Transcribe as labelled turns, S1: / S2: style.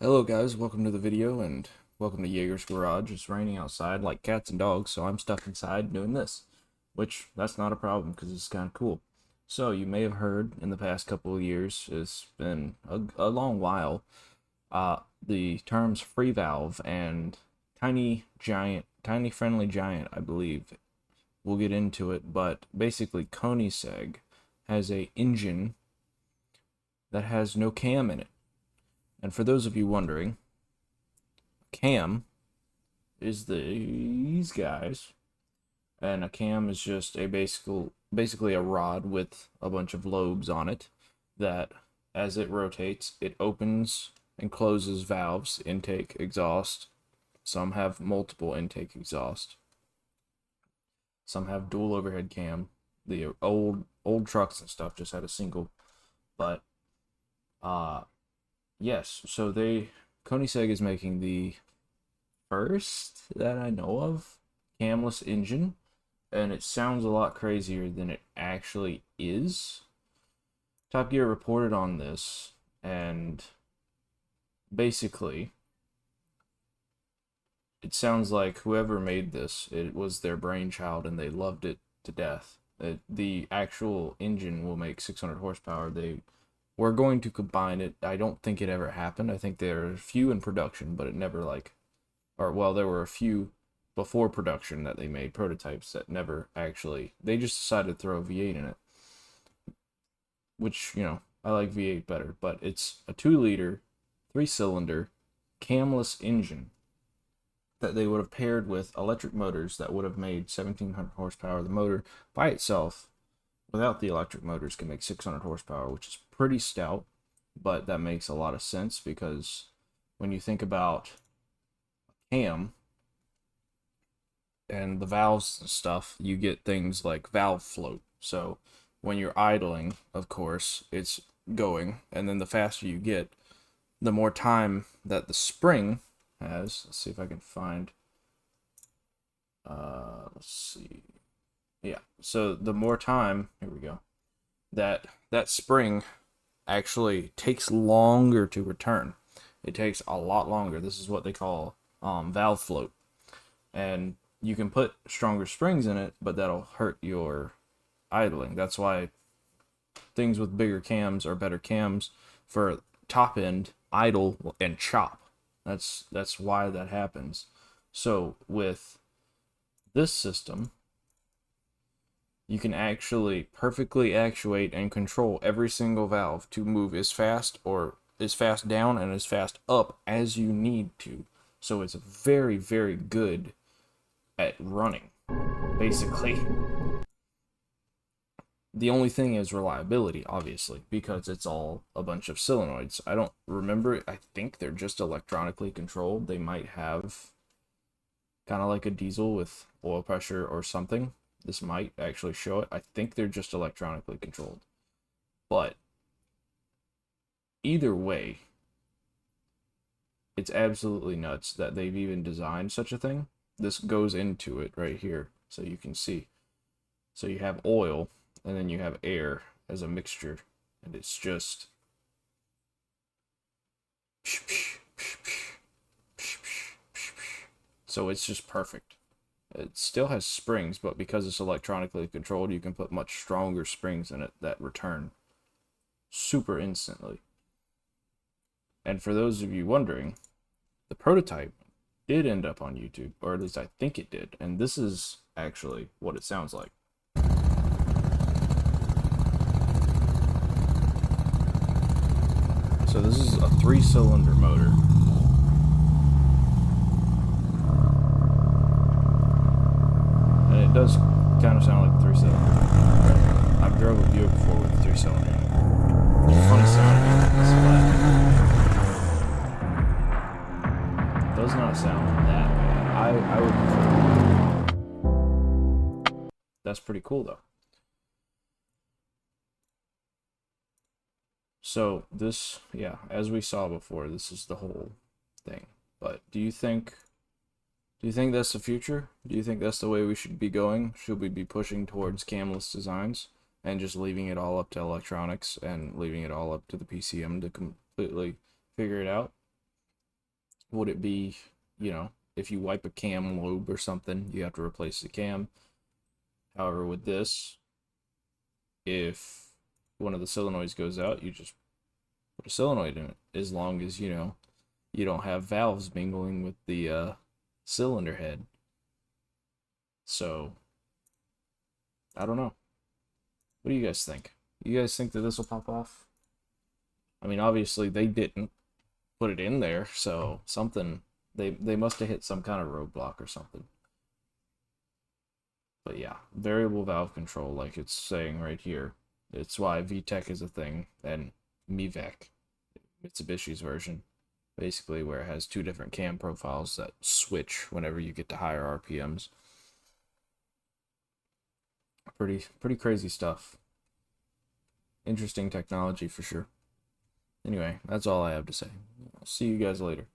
S1: Hello guys, welcome to the video and welcome to Jaeger's Garage. It's raining outside like cats and dogs, so I'm stuck inside doing this, which that's not a problem because it's kind of cool. So you may have heard in the past couple of years, it's been a long while, the terms free valve and tiny friendly giant, I believe. We'll get into it, but basically Koenigsegg has a engine that has no cam in it. And for those of you wondering, cam is these guys, and a cam is just a basically a rod with a bunch of lobes on it that, as it rotates, it opens and closes valves, intake, exhaust. Some have multiple intake exhaust. Some have dual overhead cam. The old trucks and stuff just had a single, but uh yes, so Koenigsegg is making the first that I know of camless engine, and it sounds a lot crazier than it actually is. Top Gear reported on this, and basically, it sounds like whoever made this, it was their brainchild and they loved it to death. The actual engine will make 600 horsepower. They were going to combine it. I don't think it ever happened. I think there are a few in production, but it never or well, there were a few before production that they made prototypes that never actually. They just decided to throw a V8 in it, which I like V8 better, but it's a 2-liter, 3-cylinder, camless engine that they would have paired with electric motors that would have made 1700 horsepower. The motor by itself, without the electric motors, can make 600 horsepower, which is pretty stout, but that makes a lot of sense because when you think about cam and the valves and stuff, you get things like valve float. So when you're idling, of course, it's going, and then the faster you get, the more time that the spring has. Let's see if I can find. Let's see. Yeah. So the more time, here we go. That spring actually takes longer to return. It takes a lot longer. This is what they call valve float, and you can put stronger springs in it, but that'll hurt your idling. That's why things with bigger cams are better cams for top end idle and chop. That's why that happens. So with this system, you can actually perfectly actuate and control every single valve to move as fast down and as fast up as you need to. So it's very, very good at running, basically. The only thing is reliability, obviously, because it's all a bunch of solenoids. I don't remember. I think they're just electronically controlled. They might have kind of like a diesel with oil pressure or something. This might actually show it. I think they're just electronically controlled. But either way, it's absolutely nuts that they've even designed such a thing. This goes into it right here, so you can see. So you have oil, and then you have air as a mixture, and it's just so it's just perfect. It still has springs, but because it's electronically controlled, you can put much stronger springs in it that return super instantly. And for those of you wondering, the prototype did end up on YouTube, or at least I think it did, and this is actually what it sounds like. So this is a 3-cylinder motor. And it does kind of sound like a 3-cylinder. I've drove a Buick before with a 3-cylinder. It's funny sounding, but it does not sound that bad. I would. That's pretty cool though. So this, yeah, as we saw before, this is the whole thing. But do you think that's the future? Do you think that's the way we should be going? Should we be pushing towards camless designs and just leaving it all up to electronics and leaving it all up to the PCM to completely figure it out? would it be, you know, if you wipe a cam lobe or something, you have to replace the cam. However, with this, if one of the solenoids goes out, you just put a solenoid in it, as long as, you know, you don't have valves mingling with the cylinder head. So, I don't know. What do you guys think? You guys think that this will pop off? I mean, obviously they didn't put it in there, so something, they must have hit some kind of roadblock or something. But yeah, variable valve control, like it's saying right here. It's why VTEC is a thing, and MIVEC, Mitsubishi's version, basically where it has two different cam profiles that switch whenever you get to higher RPMs. Pretty crazy stuff. Interesting technology for sure. Anyway, that's all I have to say. I'll see you guys later.